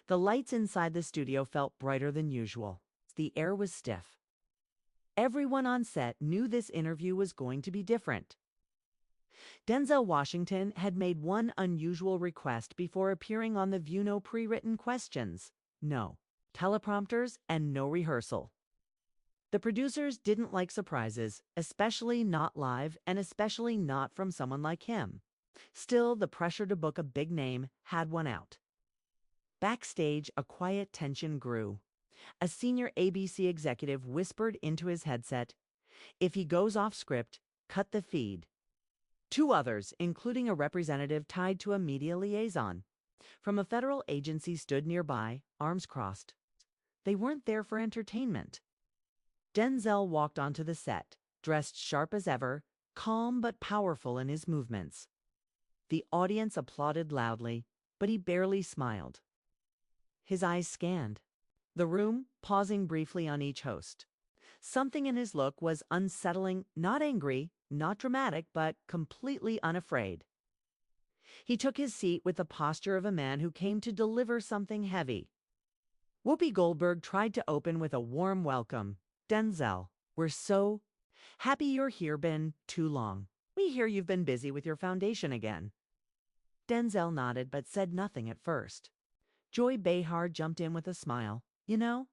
The lights inside the studio felt brighter than usual. The air was stiff. Everyone on set knew this interview was going to be different. Denzel Washington had made one unusual request before appearing on The View: no pre-written questions. No teleprompters and no rehearsal. The producers didn't like surprises, especially not live and especially not from someone like him. Still, the pressure to book a big name had won out. Backstage, a quiet tension grew. A senior ABC executive whispered into his headset, "If he goes off script, cut the feed." Two others, including a representative tied to a media liaison from a federal agency, stood nearby, arms crossed. They weren't there for entertainment. Denzel walked onto the set, dressed sharp as ever, calm but powerful in his movements. The audience applauded loudly, but he barely smiled. His eyes scanned the room, pausing briefly on each host. Something in his look was unsettling, not angry, not dramatic, but completely unafraid. He took his seat with the posture of a man who came to deliver something heavy. Whoopi Goldberg tried to open with a warm welcome. "Denzel, we're so happy you're here. Been too long. We hear you've been busy with your foundation again." Denzel nodded but said nothing at first. Joy Behar jumped in with a smile. "You know,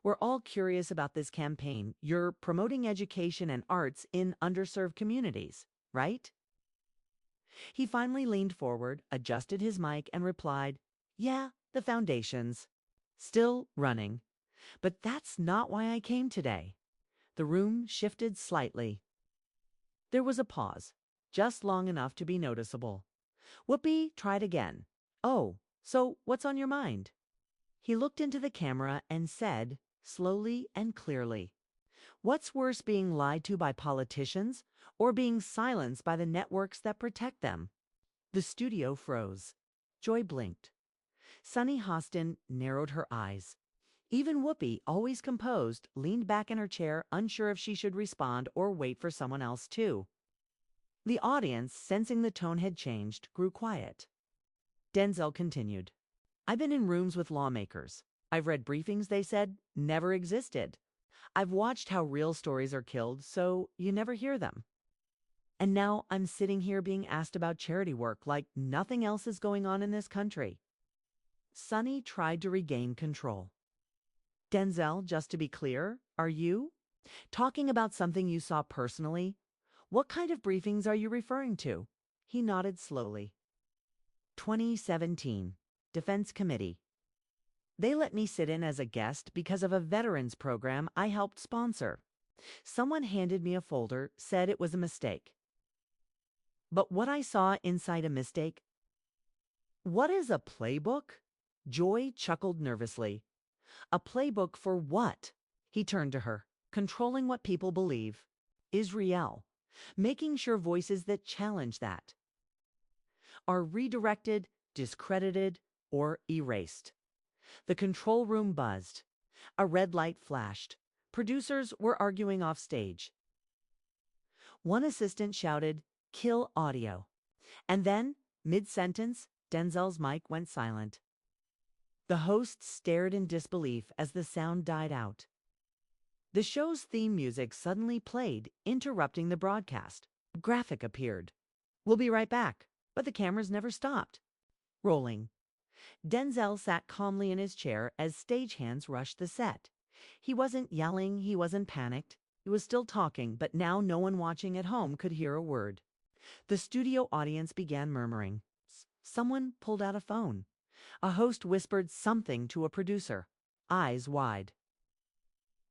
we're all curious about this campaign. You're promoting education and arts in underserved communities, right?" He finally leaned forward, adjusted his mic, and replied, "Yeah, the foundation's still running. But that's not why I came today." The room shifted slightly. There was a pause, just long enough to be noticeable. Whoopi tried again. "Oh, so what's on your mind?" He looked into the camera and said, slowly and clearly, "What's worse, being lied to by politicians or being silenced by the networks that protect them?" The studio froze. Joy blinked. Sunny Hostin narrowed her eyes. Even Whoopi, always composed, leaned back in her chair, unsure if she should respond or wait for someone else too. The audience, sensing the tone had changed, grew quiet. Denzel continued, "I've been in rooms with lawmakers. I've read briefings they said never existed. I've watched how real stories are killed, so you never hear them. And now I'm sitting here being asked about charity work like nothing else is going on in this country." Sunny tried to regain control. "Denzel, just to be clear, are you talking about something you saw personally? What kind of briefings are you referring to?" He nodded slowly. 2017, Defense Committee. They let me sit in as a guest because of a veterans program I helped sponsor. Someone handed me a folder, said it was a mistake. But what I saw inside a mistake? What is a playbook? Joy chuckled nervously. "A playbook for what?" He turned to her. "Controlling what people believe. Israel. Making sure voices that challenge that are redirected, discredited, or erased." The control room buzzed. A red light flashed. Producers were arguing off stage. One assistant shouted, "Kill audio." And then, mid-sentence, Denzel's mic went silent. The host stared in disbelief as the sound died out. The show's theme music suddenly played, interrupting the broadcast. A graphic appeared. "We'll be right back." But the cameras never stopped. Rolling. Denzel sat calmly in his chair as stagehands rushed the set. He wasn't yelling, he wasn't panicked. He was still talking, but now no one watching at home could hear a word. The studio audience began murmuring. Someone pulled out a phone. A host whispered something to a producer, eyes wide.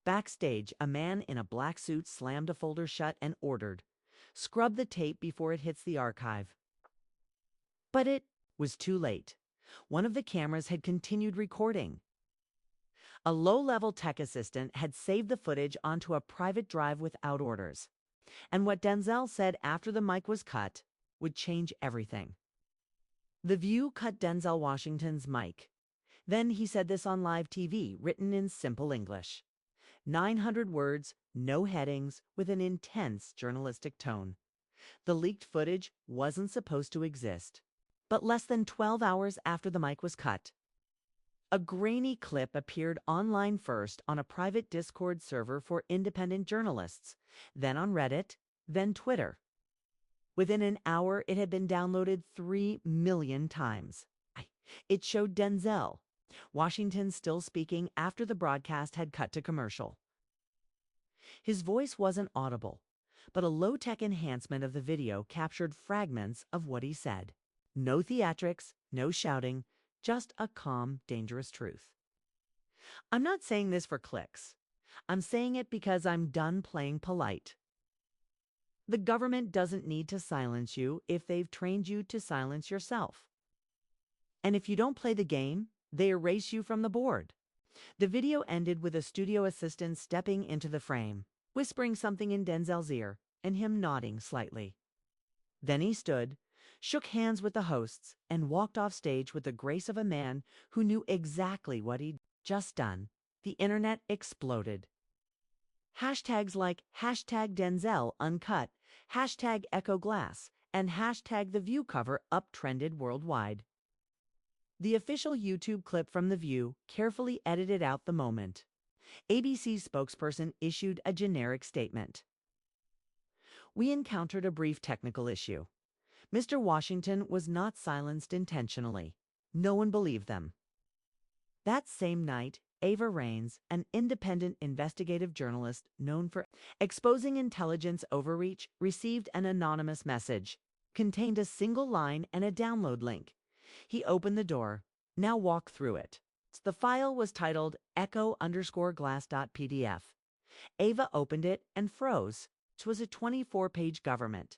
Backstage, a man in a black suit slammed a folder shut and ordered, "Scrub the tape before it hits the archive." But it was too late. One of the cameras had continued recording. A low-level tech assistant had saved the footage onto a private drive without orders. And what Denzel said after the mic was cut would change everything. The View cut Denzel Washington's mic. Then he said this on live TV, written in simple English. 900 words, no headings, with an intense journalistic tone. The leaked footage wasn't supposed to exist. But less than 12 hours after the mic was cut, A grainy clip appeared online first on a private Discord server for independent journalists, then on Reddit, then Twitter. Within an hour, it had been downloaded 3 million times. It showed Denzel, Washington still speaking after the broadcast had cut to commercial. His voice wasn't audible, but a low-tech enhancement of the video captured fragments of what he said. No theatrics, no shouting, just a calm, dangerous truth. I'm not saying this for clicks. I'm saying it because I'm done playing polite. The government doesn't need to silence you if they've trained you to silence yourself. And if you don't play the game, they erase you from the board. The video ended with a studio assistant stepping into the frame, whispering something in Denzel's ear, and him nodding slightly. Then he stood, shook hands with the hosts, and walked off stage with the grace of a man who knew exactly what he'd just done. The internet exploded. Hashtags like hashtag Denzel Uncut, hashtag Echo Glass, and hashtag The View cover uptrended worldwide. The official YouTube clip from The View carefully edited out the moment. ABC's spokesperson issued a generic statement. We encountered a brief technical issue. Mr. Washington was not silenced intentionally. No one believed them. That same night, Ava Raines, an independent investigative journalist known for exposing intelligence overreach, received an anonymous message. Contained a single line and a download link. He opened the door. Now walk through it. The file was titled echo_glass.pdf. Ava opened it and froze. It was a 24-page government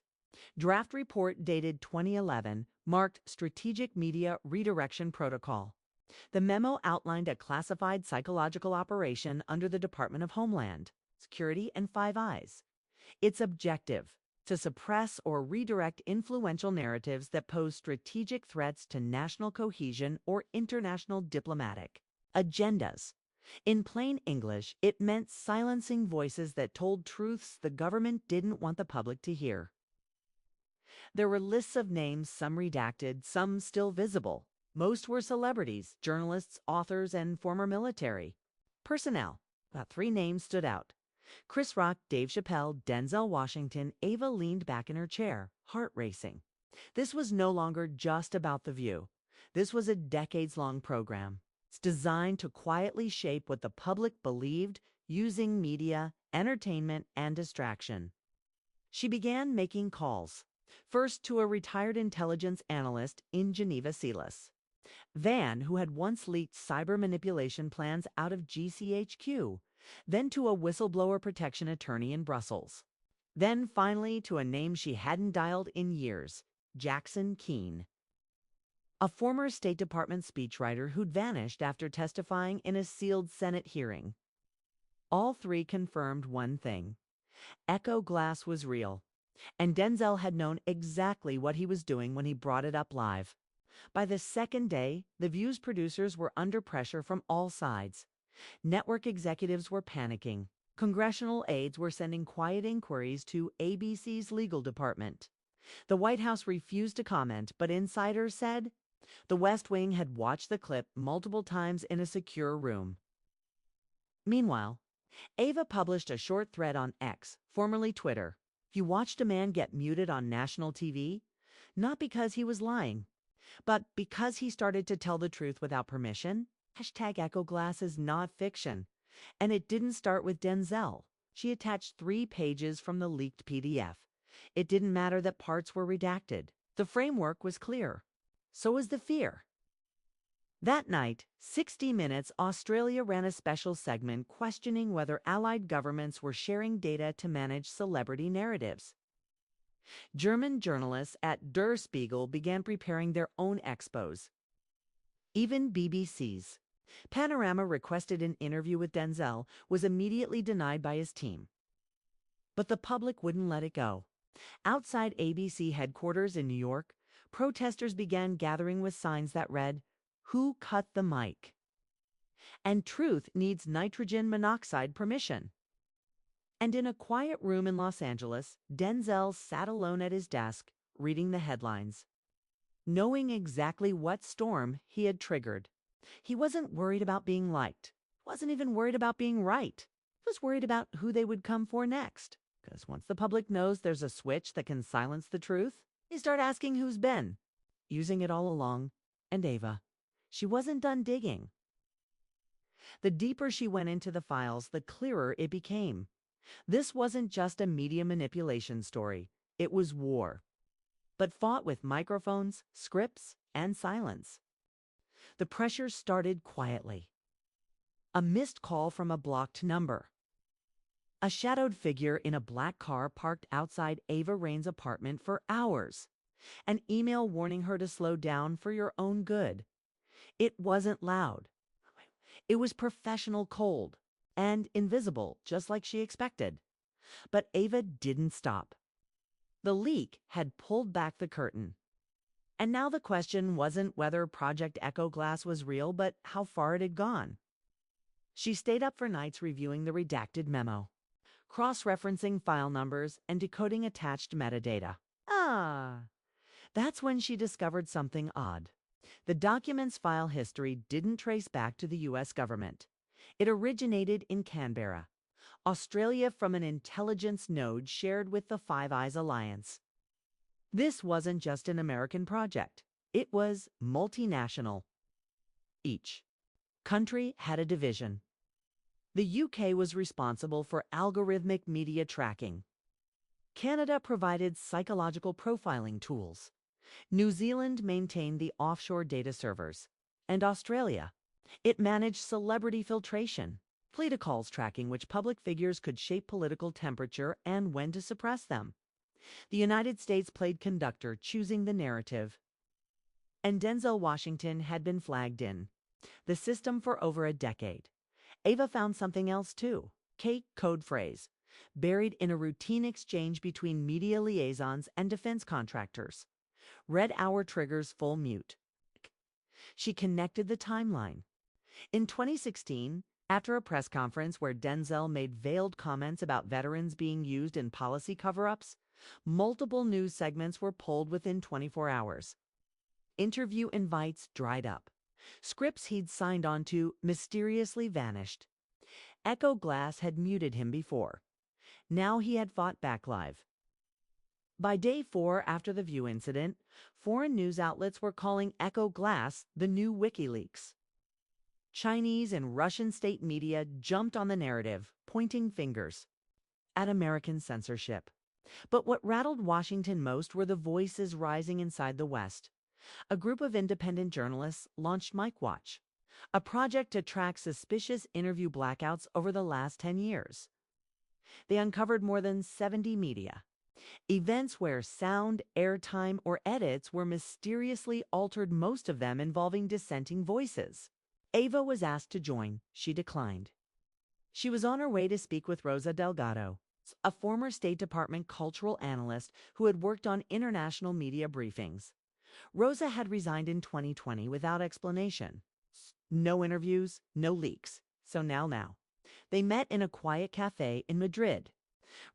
draft report dated 2011, marked Strategic Media Redirection Protocol. The memo outlined a classified psychological operation under the Department of Homeland Security and Five Eyes. Its objective: to suppress or redirect influential narratives that pose strategic threats to national cohesion or international diplomatic agendas. In plain English, it meant silencing voices that told truths the government didn't want the public to hear. There were lists of names, some redacted, some still visible. Most were celebrities, journalists, authors, and former military personnel. About 3 names stood out: Chris Rock, Dave Chappelle, Denzel Washington. Ava leaned back in her chair, heart racing. This was no longer just about The View. This was a decades-long program. It's designed to quietly shape what the public believed, using media, entertainment, and distraction. She began making calls. First to a retired intelligence analyst in Geneva, Silas Van, who had once leaked cyber manipulation plans out of GCHQ, then to a whistleblower protection attorney in Brussels. Then finally to a name she hadn't dialed in years, Jackson Keene, a former State Department speechwriter who'd vanished after testifying in a sealed Senate hearing. All 3 confirmed one thing: Echo Glass was real, and Denzel had known exactly what he was doing when he brought it up live. By the second day, The View's producers were under pressure from all sides. Network executives were panicking. Congressional aides were sending quiet inquiries to ABC's legal department. The White House refused to comment, but insiders said the West Wing had watched the clip multiple times in a secure room. Meanwhile, Ava published a short thread on X, formerly Twitter. You watched a man get muted on national TV, not because he was lying, but because he started to tell the truth without permission. Hashtag Echo Glass is not fiction. And it didn't start with Denzel. She attached 3 pages from the leaked PDF. It didn't matter that parts were redacted. The framework was clear. So was the fear. That night, 60 Minutes Australia ran a special segment questioning whether allied governments were sharing data to manage celebrity narratives. German journalists at Der Spiegel began preparing their own expos. Even BBC's Panorama requested an interview with Denzel, was immediately denied by his team. But the public wouldn't let it go. Outside ABC headquarters in New York, protesters began gathering with signs that read, "Who cut the mic?" And truth needs nitrogen monoxide permission. And in a quiet room in Los Angeles, Denzel sat alone at his desk, reading the headlines, knowing exactly what storm he had triggered. He wasn't worried about being liked. Wasn't even worried about being right. He was worried about who they would come for next. Because once the public knows there's a switch that can silence the truth, they start asking who's been using it all along. And Ava, she wasn't done digging. The deeper she went into the files, the clearer it became. This wasn't just a media manipulation story. It was war, but fought with microphones, scripts, and silence. The pressure started quietly. A missed call from a blocked number. A shadowed figure in a black car parked outside Ava Rain's apartment for hours. An email warning her to slow down for your own good. It wasn't loud. It was professional cold and invisible, just like she expected. But Ava didn't stop. The leak had pulled back the curtain. And now the question wasn't whether Project Echo Glass was real, but how far it had gone. She stayed up for nights reviewing the redacted memo, cross-referencing file numbers and decoding attached metadata. That's when she discovered something odd. The document's file history didn't trace back to the U.S. government. It originated in Canberra, Australia, from an intelligence node shared with the Five Eyes Alliance. This wasn't just an American project. It was multinational. Each country had a division. The UK was responsible for algorithmic media tracking. Canada provided psychological profiling tools. New Zealand maintained the offshore data servers. And Australia, it managed celebrity filtration, politicals tracking which public figures could shape political temperature and when to suppress them. The United States played conductor, choosing the narrative. And Denzel Washington had been flagged in the system for over a decade. Ava found something else too. Kate code phrase, buried in a routine exchange between media liaisons and defense contractors. Red hour triggers full mute. She connected the timeline. In 2016, after a press conference where Denzel made veiled comments about veterans being used in policy cover-ups, multiple news segments were pulled within 24 hours. Interview invites dried up. Scripts he'd signed onto mysteriously vanished. Echo Glass had muted him before. Now he had fought back live. By day 4 after the View incident, foreign news outlets were calling Echo Glass the new WikiLeaks. Chinese and Russian state media jumped on the narrative, pointing fingers at American censorship. But what rattled Washington most were the voices rising inside the West. A group of independent journalists launched Mike Watch, a project to track suspicious interview blackouts over the last 10 years. They uncovered more than 70 media events where sound, airtime, or edits were mysteriously altered, most of them involving dissenting voices. Ava was asked to join. She declined. She was on her way to speak with Rosa Delgado, a former State Department cultural analyst who had worked on international media briefings. Rosa had resigned in 2020 without explanation. No interviews, no leaks. So now. They met in a quiet cafe in Madrid.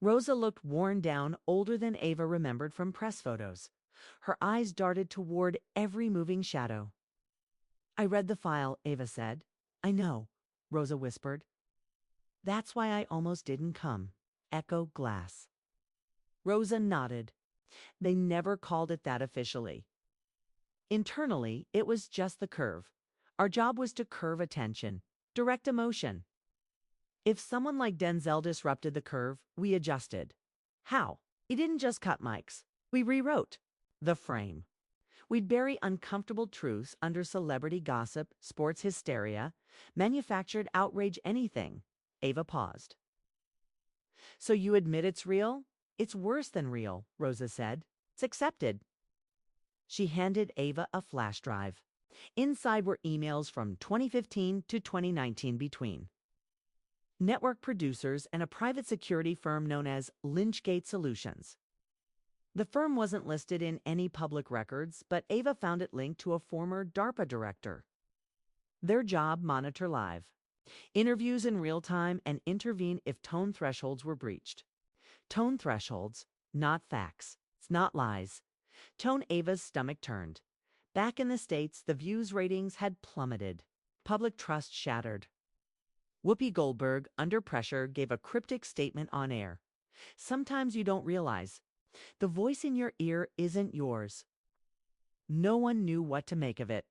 Rosa looked worn down, older than Ava remembered from press photos. Her eyes darted toward every moving shadow. I read the file, Ava said. I know, Rosa whispered. That's why I almost didn't come. Echo Glass. Rosa nodded. They never called it that officially. Internally, it was just the curve. Our job was to curve attention, direct emotion. If someone like Denzel disrupted the curve, we adjusted. How? We didn't just cut mics. We rewrote the frame. We'd bury uncomfortable truths under celebrity gossip, sports hysteria, manufactured outrage, anything. Ava paused. So you admit it's real? It's worse than real, Rosa said. It's accepted. She handed Ava a flash drive. Inside were emails from 2015 to 2019 between network producers and a private security firm known as Lynchgate Solutions. The firm wasn't listed in any public records, but Ava found it linked to a former DARPA director. Their job: monitor live interviews in real time and intervene if tone thresholds were breached. Tone thresholds, not facts. It's not lies. Tone. Ava's stomach turned. Back in the States, the View's ratings had plummeted. Public trust shattered. Whoopi Goldberg, under pressure, gave a cryptic statement on air. Sometimes you don't realize the voice in your ear isn't yours. No one knew what to make of it.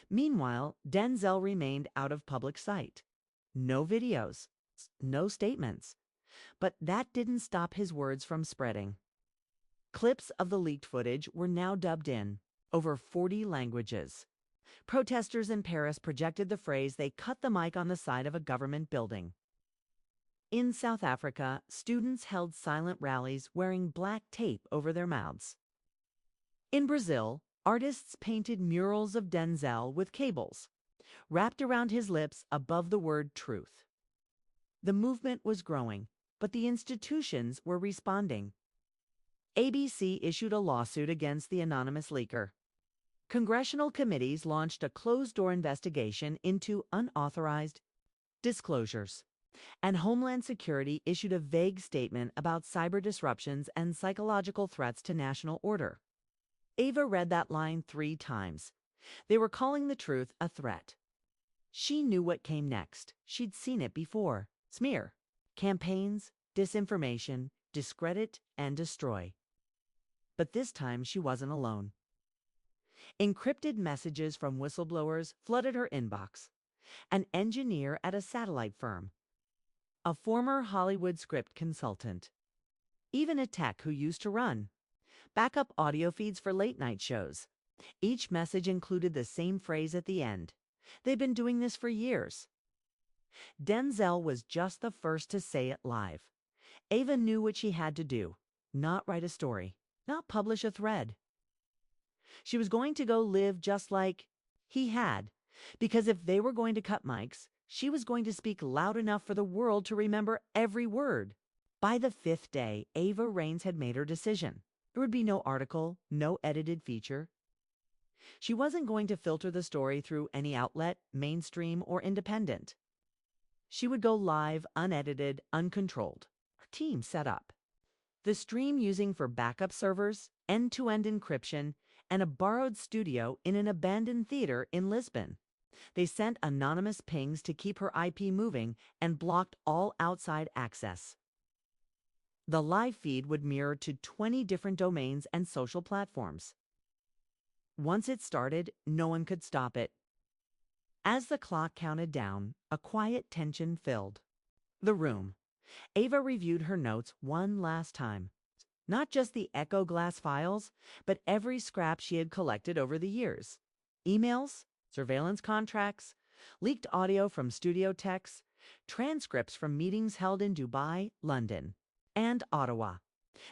Meanwhile, Denzel remained out of public sight. No videos, no statements. But that didn't stop his words from spreading. Clips of the leaked footage were now dubbed in over 40 languages. Protesters in Paris projected the phrase, "They cut the mic on the side of a government building." In South Africa, students held silent rallies wearing black tape over their mouths. In Brazil, artists painted murals of Denzel with cables wrapped around his lips above the word truth. The movement was growing, but the institutions were responding. ABC issued a lawsuit against the anonymous leaker. Congressional committees launched a closed-door investigation into unauthorized disclosures, and Homeland Security issued a vague statement about cyber disruptions and psychological threats to national order. Ava read that line 3 times. They were calling the truth a threat. She knew what came next. She'd seen it before. Smear, campaigns, disinformation, discredit, and destroy. But this time she wasn't alone. Encrypted messages from whistleblowers flooded her inbox. An engineer at a satellite firm, a former Hollywood script consultant, even a tech who used to run backup audio feeds for late-night shows. Each message included the same phrase at the end. They've been doing this for years. Denzel was just the first to say it live. Ava knew what she had to do. Not write a story, not publish a thread. She was going to go live just like he had, because if they were going to cut mics, she was going to speak loud enough for the world to remember every word. By the 5th day, Ava Raines had made her decision. There would be no article, no edited feature. She wasn't going to filter the story through any outlet, mainstream or independent. She would go live, unedited, uncontrolled. Her team set up. The stream using for backup servers, end-to-end encryption, and a borrowed studio in an abandoned theater in Lisbon. They sent anonymous pings to keep her IP moving and blocked all outside access. The live feed would mirror to 20 different domains and social platforms. Once it started, no one could stop it. As the clock counted down, a quiet tension filled the room. Ava reviewed her notes one last time. Not just the Echo Glass files, but every scrap she had collected over the years. Emails, surveillance contracts, leaked audio from studio techs, transcripts from meetings held in Dubai, London, and Ottawa.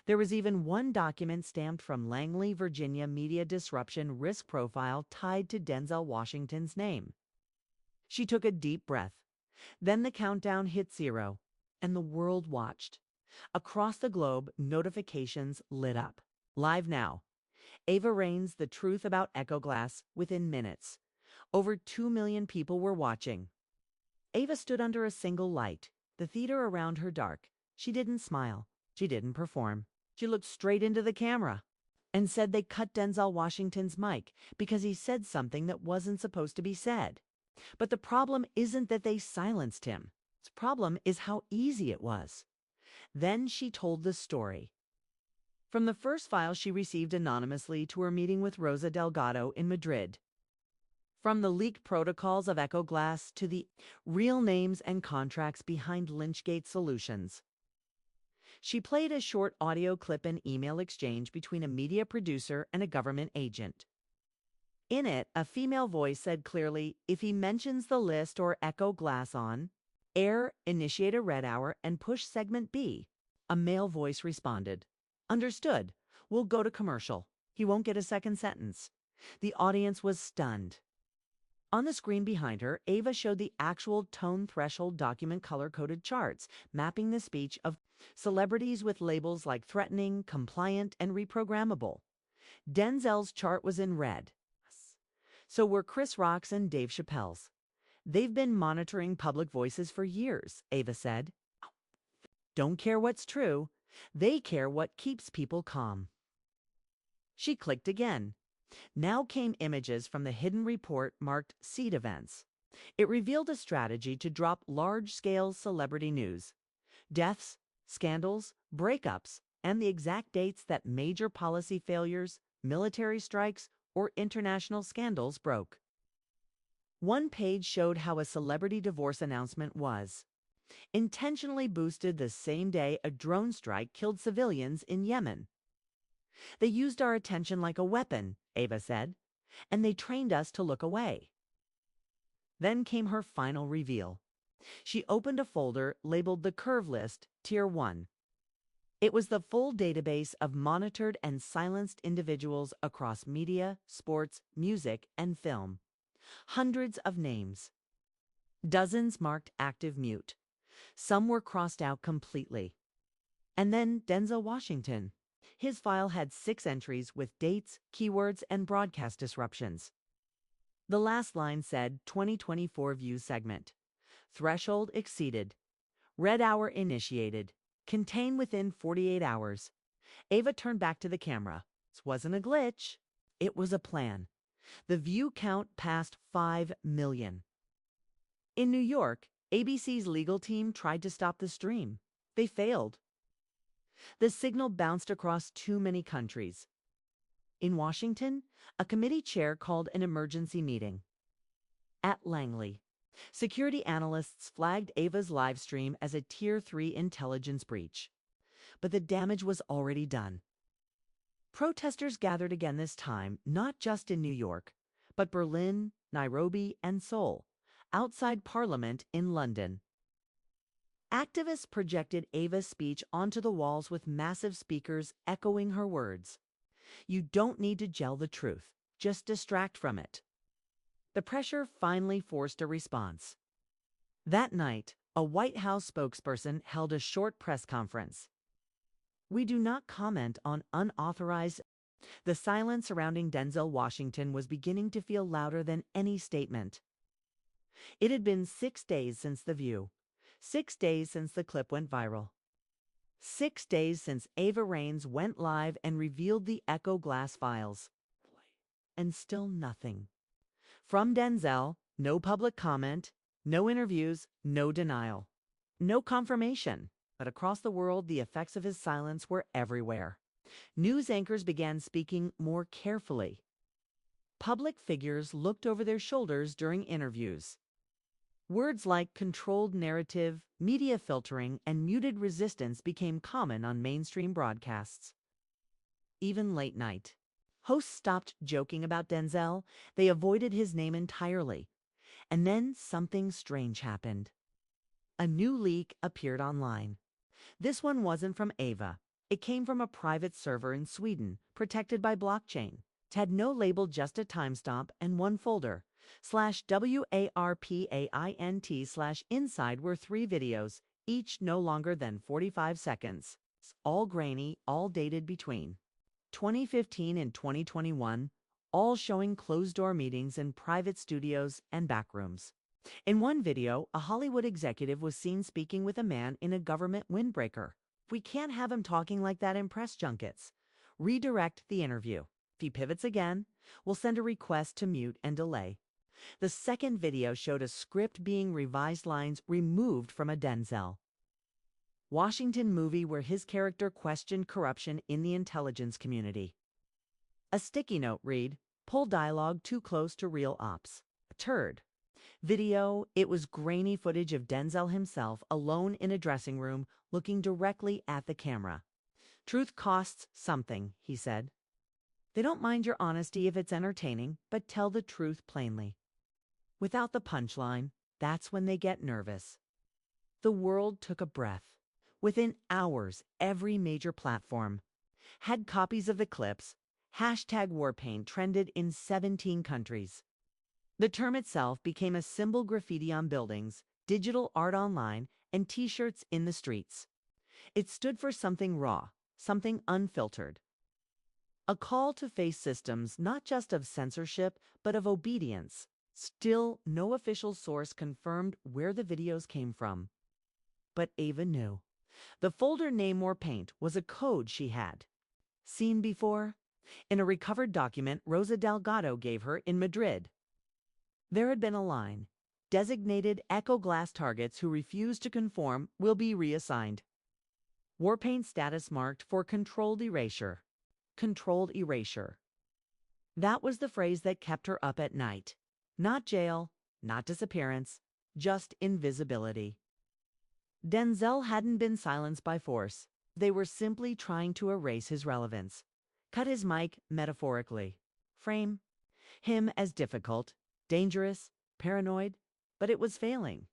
There was even one document stamped from Langley, Virginia media disruption risk profile tied to Denzel Washington's name. She took a deep breath. Then the countdown hit 0, and the world watched. Across the globe, notifications lit up. Live now. Ava Raines, the truth about Echo Glass, within minutes. Over 2 million people were watching. Ava stood under a single light, the theater around her dark. She didn't smile. She didn't perform. She looked straight into the camera and said they cut Denzel Washington's mic because he said something that wasn't supposed to be said. But the problem isn't that they silenced him. The problem is how easy it was. Then she told the story. From the first file she received anonymously to her meeting with Rosa Delgado in Madrid. From the leaked protocols of Echo Glass to the real names and contracts behind Lynchgate Solutions. She played a short audio clip and email exchange between a media producer and a government agent. In it, a female voice said clearly, if he mentions the list or Echo Glass on air, initiate a red hour and push segment B. A male voice responded, understood. We'll go to commercial. He won't get a second sentence. The audience was stunned. On the screen behind her, Ava showed the actual tone threshold document color-coded charts, mapping the speech of celebrities with labels like threatening, compliant, and reprogrammable. Denzel's chart was in red. So were Chris Rock's and Dave Chappelle's. They've been monitoring public voices for years, Ava said. Don't care what's true. They care what keeps people calm. She clicked again. Now came images from the hidden report marked seed events. It revealed a strategy to drop large-scale celebrity news, deaths, scandals, breakups, and the exact dates that major policy failures, military strikes, or international scandals broke. One page showed how a celebrity divorce announcement was intentionally boosted the same day a drone strike killed civilians in Yemen. They used our attention like a weapon, Ava said, and they trained us to look away. Then came her final reveal. She opened a folder labeled the Curve List, Tier 1. It was the full database of monitored and silenced individuals across media, sports, music, and film. Hundreds of names. Dozens marked active mute. Some were crossed out completely. And then Denzel Washington. His file had 6 entries with dates, keywords, and broadcast disruptions. The last line said 2024 views segment. Threshold exceeded. Red hour initiated. Contain within 48 hours. Ava turned back to the camera. This wasn't a glitch. It was a plan. The view count passed 5 million. In New York, ABC's legal team tried to stop the stream. They failed. The signal bounced across too many countries. In Washington, a committee chair called an emergency meeting. At Langley, security analysts flagged Ava's live stream as a Tier 3 intelligence breach. But the damage was already done. Protesters gathered again this time, not just in New York, but Berlin, Nairobi, and Seoul, outside Parliament in London. Activists projected Ava's speech onto the walls with massive speakers echoing her words. You don't need to gel the truth, just distract from it. The pressure finally forced a response. That night, a White House spokesperson held a short press conference. We do not comment on unauthorized. The silence surrounding Denzel Washington was beginning to feel louder than any statement. It had been 6 days since The View. 6 days since the clip went viral. 6 days since Ava Raines went live and revealed the Echo Glass files. And still nothing. From Denzel, no public comment, no interviews, no denial. No confirmation. But across the world, the effects of his silence were everywhere. News anchors began speaking more carefully. Public figures looked over their shoulders during interviews. Words like controlled narrative, media filtering, and muted resistance became common on mainstream broadcasts. Even late night. Hosts stopped joking about Denzel. They avoided his name entirely. And then something strange happened. A new leak appeared online. This one wasn't from Ava. It came from a private server in Sweden, protected by blockchain. It had no label, just a timestamp and one folder. /WARPAINT/inside were 3 videos, each no longer than 45 seconds. All grainy, all dated between 2015 and 2021, all showing closed-door meetings in private studios and backrooms. In one video, a Hollywood executive was seen speaking with a man in a government windbreaker. We can't have him talking like that in press junkets. Redirect the interview. If he pivots again, we'll send a request to mute and delay. The second video showed a script being revised, lines removed from a Denzel Washington movie where his character questioned corruption in the intelligence community. A sticky note read, "Pull dialogue too close to real ops." A turd. Video, it was grainy footage of Denzel himself alone in a dressing room looking directly at the camera. Truth costs something, he said. They don't mind your honesty if it's entertaining, but tell the truth plainly. Without the punchline, that's when they get nervous. The world took a breath. Within hours, every major platform had copies of the clips. #Warpaint trended in 17 countries. The term itself became a symbol: graffiti on buildings, digital art online, and T-shirts in the streets. It stood for something raw, something unfiltered. A call to face systems not just of censorship, but of obedience. Still, no official source confirmed where the videos came from. But Ava knew. The folder name Warpaint was a code she had seen before in a recovered document Rosa Delgado gave her in Madrid. There had been a line, Designated Echo Glass targets who refuse to conform will be reassigned. Warpaint status marked for controlled erasure. Controlled erasure. That was the phrase that kept her up at night. Not jail, not disappearance, just invisibility. Denzel hadn't been silenced by force. They were simply trying to erase his relevance. Cut his mic metaphorically. Frame him as difficult, dangerous, paranoid, but it was failing.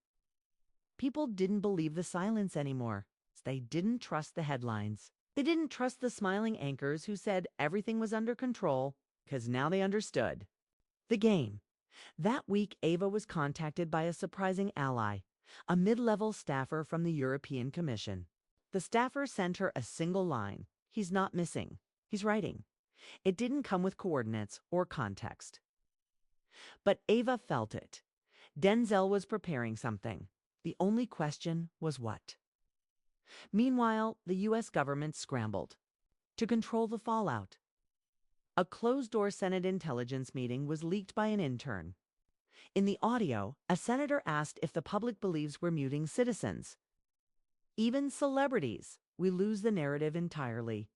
People didn't believe the silence anymore. They didn't trust the headlines. They didn't trust the smiling anchors who said everything was under control, because now they understood. The game. That week, Ava was contacted by a surprising ally, a mid-level staffer from the European Commission. The staffer sent her a single line. He's not missing. He's writing. It didn't come with coordinates or context. But Ava felt it. Denzel was preparing something. The only question was what? Meanwhile, the U.S. government scrambled to control the fallout. A closed-door Senate intelligence meeting was leaked by an intern. In the audio, a senator asked if the public believes we're muting citizens. Even celebrities, we lose the narrative entirely.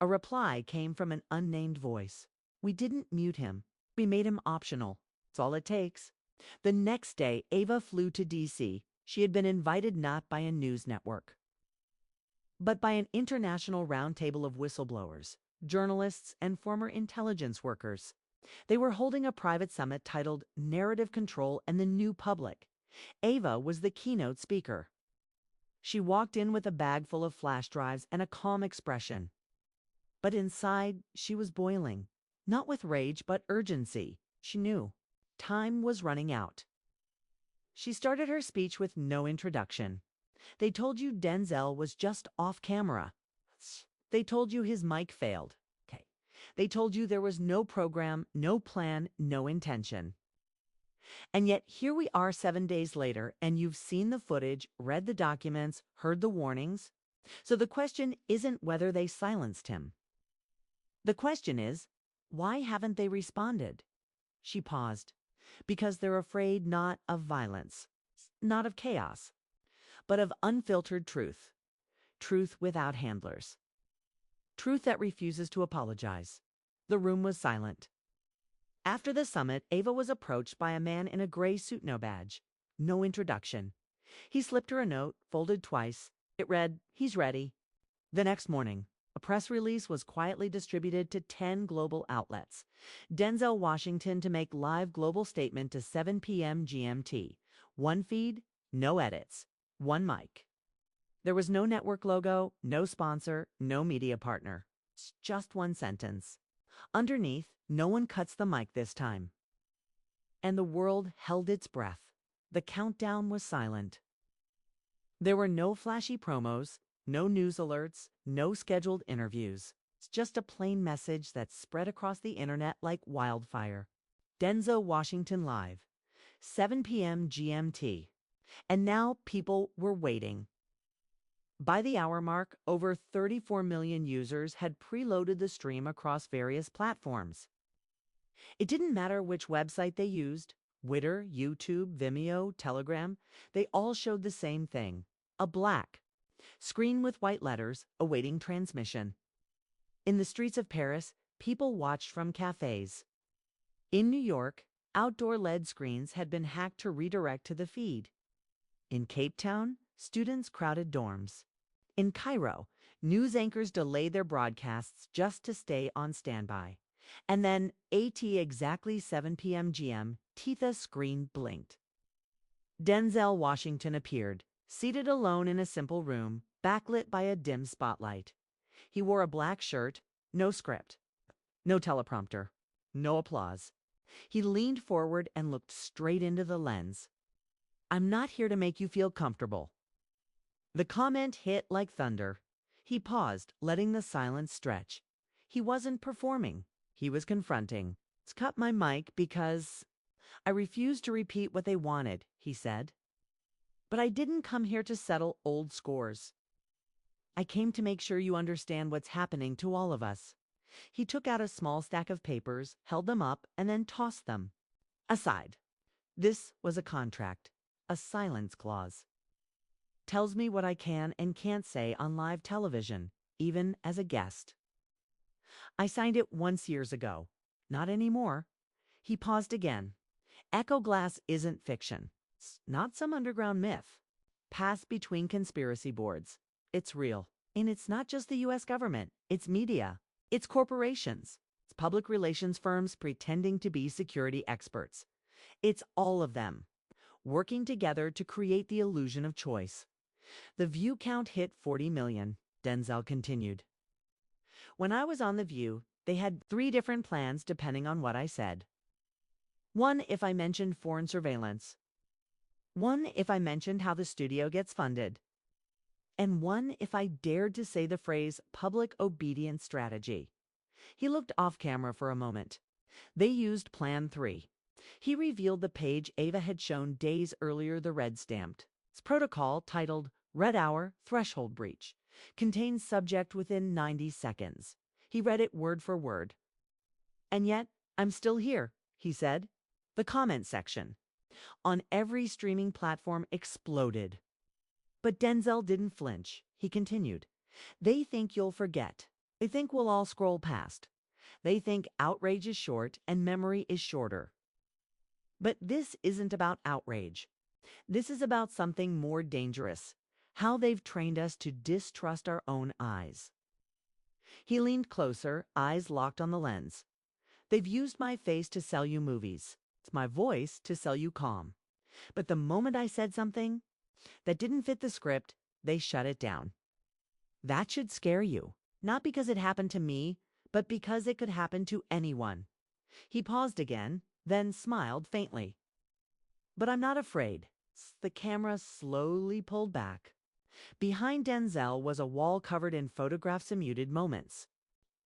A reply came from an unnamed voice. We didn't mute him. We made him optional. That's all it takes. The next day, Ava flew to D.C. She had been invited not by a news network, but by an international roundtable of whistleblowers, journalists, and former intelligence workers. They were holding a private summit titled Narrative Control and the New Public. Ava was the keynote speaker. She walked in with a bag full of flash drives and a calm expression. But inside, she was boiling. Not with rage, but urgency. She knew. Time was running out. She started her speech with no introduction. They told you Denzel was just off camera. They told you his mic failed. Okay. They told you there was no program, no plan, no intention. And yet here we are 7 days later, and you've seen the footage, read the documents, heard the warnings. So the question isn't whether they silenced him. The question is, why haven't they responded? She paused. Because they're afraid not of violence, not of chaos, but of unfiltered truth. Truth without handlers. Truth that refuses to apologize. The room was silent. After the summit, Ava was approached by a man in a gray suit, no badge. No introduction. He slipped her a note, folded twice. It read, "He's ready." The next morning, a press release was quietly distributed to 10 global outlets. Denzel Washington to make live global statement to 7 p.m. GMT. One feed, no edits. One mic. There was no network logo, no sponsor, no media partner. It's just one sentence. Underneath, no one cuts the mic this time. And the world held its breath. The countdown was silent. There were no flashy promos, no news alerts, no scheduled interviews. It's just a plain message that spread across the internet like wildfire. Denzel Washington live. 7 p.m. GMT. And now people were waiting. By the hour mark, over 34 million users had preloaded the stream across various platforms. It didn't matter which website they used, Twitter, YouTube, Vimeo, Telegram, they all showed the same thing, a black screen with white letters awaiting transmission. In the streets of Paris, people watched from cafes. In New York, outdoor LED screens had been hacked to redirect to the feed. In Cape Town, students crowded dorms. In Cairo, news anchors delayed their broadcasts just to stay on standby. And then, exactly 7 p.m. GM, Titha's screen blinked. Denzel Washington appeared, seated alone in a simple room, backlit by a dim spotlight. He wore a black shirt, no script, no teleprompter, no applause. He leaned forward and looked straight into the lens. "I'm not here to make you feel comfortable." The comment hit like thunder. He paused, letting the silence stretch. He wasn't performing. He was confronting. "It's cut my mic because I refused to repeat what they wanted," he said. "But I didn't come here to settle old scores. I came to make sure you understand what's happening to all of us." He took out a small stack of papers, held them up, and then tossed them aside. This was a contract, a silence clause. Tells me what I can and can't say on live television, even as a guest. I signed it once years ago. Not anymore. He paused again. Echo Glass isn't fiction. It's not some underground myth. Passed between conspiracy boards. It's real. And it's not just the US government. It's media. It's corporations. It's public relations firms pretending to be security experts. It's all of them, working together to create the illusion of choice. The view count hit 40 million, Denzel continued. When I was on The View, they had 3 different plans depending on what I said. One if I mentioned foreign surveillance. One if I mentioned how the studio gets funded. And one if I dared to say the phrase public obedience strategy. He looked off camera for a moment. They used Plan 3. He revealed the page Ava had shown days earlier, the red stamped. Its protocol, titled Red Hour Threshold Breach, contains subject within 90 seconds. He read it word for word. And yet, I'm still here, he said. The comment section on every streaming platform exploded. But Denzel didn't flinch. He continued. They think you'll forget. They think we'll all scroll past. They think outrage is short and memory is shorter. But this isn't about outrage. This is about something more dangerous. How they've trained us to distrust our own eyes. He leaned closer, eyes locked on the lens. They've used my face to sell you movies. It's my voice to sell you calm. But the moment I said something that didn't fit the script, they shut it down. That should scare you, not because it happened to me, but because it could happen to anyone. He paused again, then smiled faintly. But I'm not afraid. The camera slowly pulled back. Behind Denzel was a wall covered in photographs of muted moments.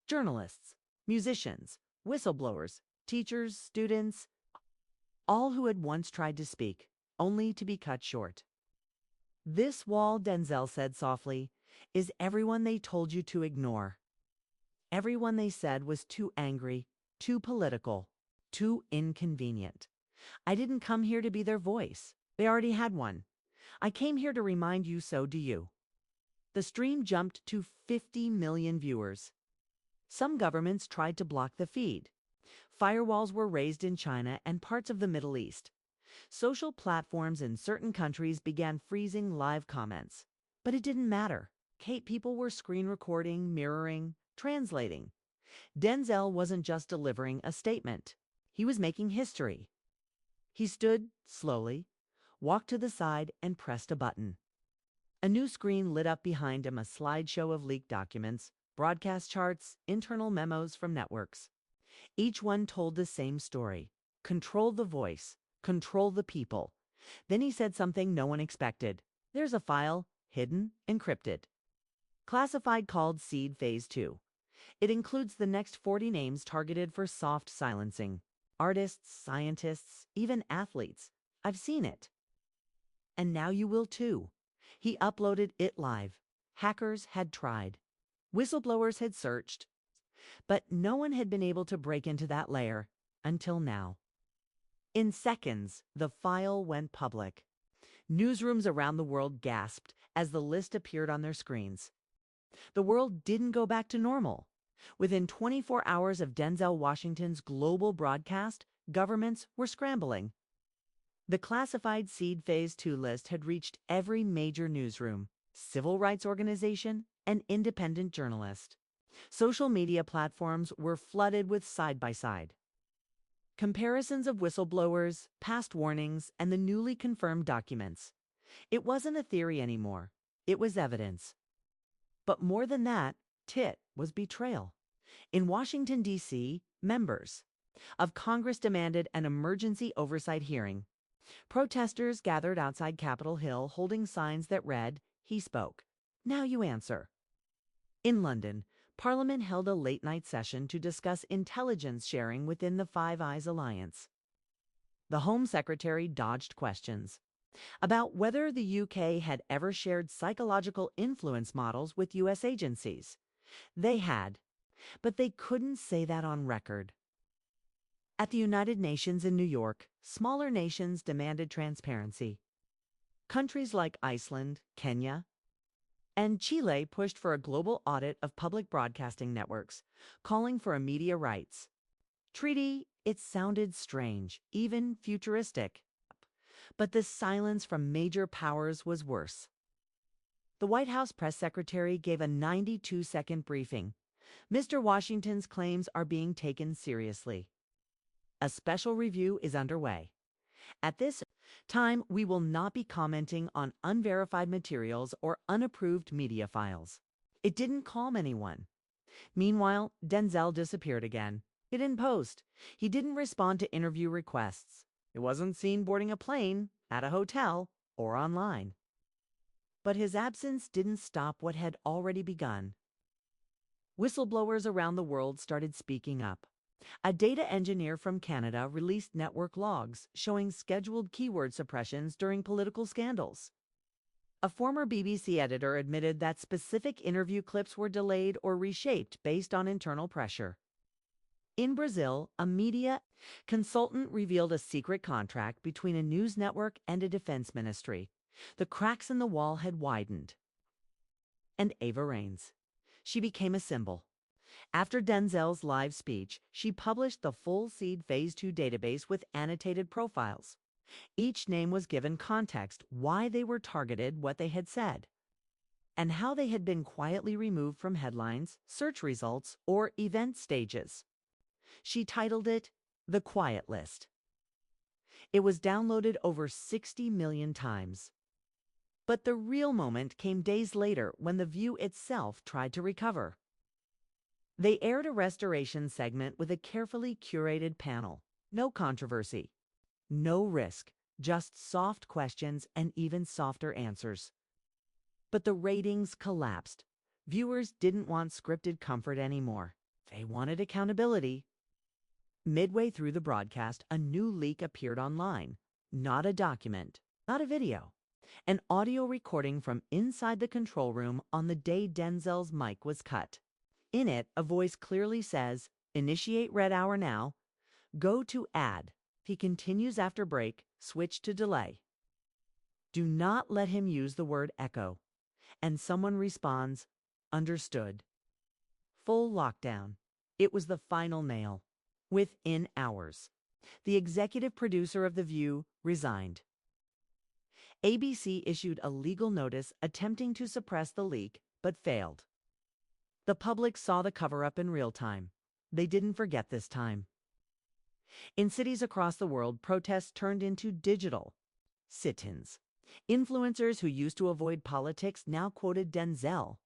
Journalists, musicians, whistleblowers, teachers, students, all who had once tried to speak, only to be cut short. This wall, Denzel said softly, is everyone they told you to ignore. Everyone they said was too angry, too political, too inconvenient. I didn't come here to be their voice. They already had one. I came here to remind you, so do you. The stream jumped to 50 million viewers. Some governments tried to block the feed. Firewalls were raised in China and parts of the Middle East. Social platforms in certain countries began freezing live comments. But it didn't matter. People were screen recording, mirroring, translating. Denzel wasn't just delivering a statement. He was making history. He stood slowly, walked to the side, and pressed a button. A new screen lit up behind him, a slideshow of leaked documents, broadcast charts, internal memos from networks. Each one told the same story. Control the voice. Control the people. Then he said something no one expected. There's a file, hidden, encrypted. Classified, called Seed Phase 2. It includes the next 40 names targeted for soft silencing. Artists, scientists, even athletes. I've seen it. And now you will too. He uploaded it live. Hackers had tried. Whistleblowers had searched. But no one had been able to break into that layer until now. In seconds, the file went public. Newsrooms around the world gasped as the list appeared on their screens. The world didn't go back to normal. Within 24 hours of Denzel Washington's global broadcast, governments were scrambling. The classified Seed Phase 2 list had reached every major newsroom, civil rights organization, and independent journalist. Social media platforms were flooded with side-by-side comparisons of whistleblowers, past warnings, and the newly confirmed documents. It wasn't a theory anymore. It was evidence. But more than that, it was betrayal. In Washington, D.C., members of Congress demanded an emergency oversight hearing. Protesters gathered outside Capitol Hill holding signs that read, "He spoke. Now you answer." In London, Parliament held a late-night session to discuss intelligence sharing within the Five Eyes Alliance. The Home Secretary dodged questions about whether the UK had ever shared psychological influence models with US agencies. They had, but they couldn't say that on record. At the United Nations in New York, smaller nations demanded transparency. Countries like Iceland, Kenya, and Chile pushed for a global audit of public broadcasting networks, calling for a media rights treaty. It sounded strange, even futuristic. But the silence from major powers was worse. The White House press secretary gave a 92-second briefing. Mr. Washington's claims are being taken seriously. A special review is underway. At this time, we will not be commenting on unverified materials or unapproved media files. It didn't calm anyone. Meanwhile, Denzel disappeared again. He didn't post. He didn't respond to interview requests. He wasn't seen boarding a plane, at a hotel, or online. But his absence didn't stop what had already begun. Whistleblowers around the world started speaking up. A data engineer from Canada released network logs showing scheduled keyword suppressions during political scandals. A former BBC editor admitted that specific interview clips were delayed or reshaped based on internal pressure. In Brazil, a media consultant revealed a secret contract between a news network and a defense ministry. The cracks in the wall had widened. And Ava reigns. She became a symbol. After Denzel's live speech, she published the full Seed Phase 2 database with annotated profiles. Each name was given context, why they were targeted, what they had said, and how they had been quietly removed from headlines, search results, or event stages. She titled it The Quiet List. It was downloaded over 60 million times. But the real moment came days later when The View itself tried to recover. They aired a restoration segment with a carefully curated panel. No controversy. No risk. Just soft questions and even softer answers. But the ratings collapsed. Viewers didn't want scripted comfort anymore. They wanted accountability. Midway through the broadcast, a new leak appeared online. Not a document, not a video. An audio recording from inside the control room on the day Denzel's mic was cut. In it, a voice clearly says, "Initiate red hour now. Go to ad." He continues after break, switch to delay. Do not let him use the word echo. And someone responds, "Understood." Full lockdown. It was the final nail. Within hours, the executive producer of The View resigned. ABC issued a legal notice attempting to suppress the leak, but failed. The public saw the cover-up in real time. They didn't forget this time. In cities across the world, protests turned into digital sit-ins. Influencers who used to avoid politics now quoted Denzel.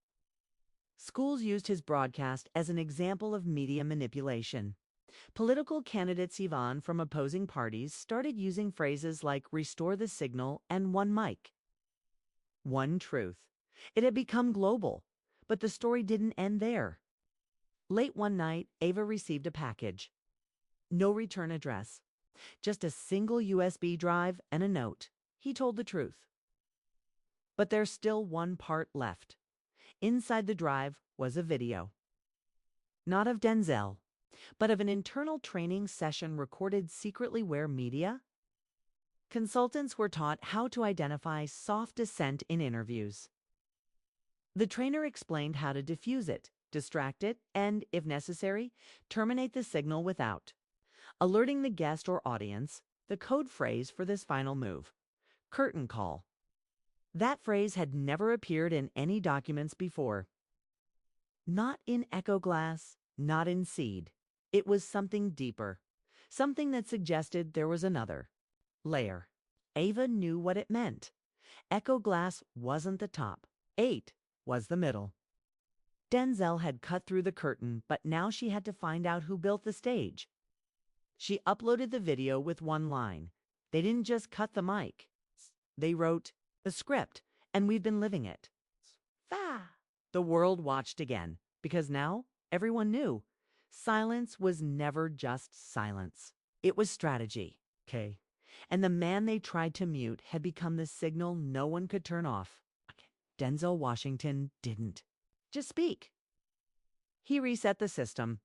Schools used his broadcast as an example of media manipulation. Political candidates even from opposing parties started using phrases like "restore the signal" and "one mic." One truth. It had become global, but the story didn't end there. Late one night, Ava received a package. No return address. Just a single USB drive and a note. He told the truth. But there's still one part left. Inside the drive was a video. Not of Denzel, but of an internal training session recorded secretly where media consultants were taught how to identify soft dissent in interviews. The trainer explained how to diffuse it, distract it, and, if necessary, terminate the signal without alerting the guest or audience. The code phrase for this final move: curtain call. That phrase had never appeared in any documents before. Not in Echo Glass, not in Seed. It was something deeper, something that suggested there was another layer. Ava knew what it meant. Echo Glass wasn't the top. 8 was the middle. Denzel had cut through the curtain, but now she had to find out who built the stage. She uploaded the video with one line. They didn't just cut the mic. They wrote the script, and we've been living it. The world watched again, because now everyone knew. Silence was never just silence. It was strategy. Okay. And the man they tried to mute had become the signal no one could turn off. Denzel Washington didn't just speak. He reset the system.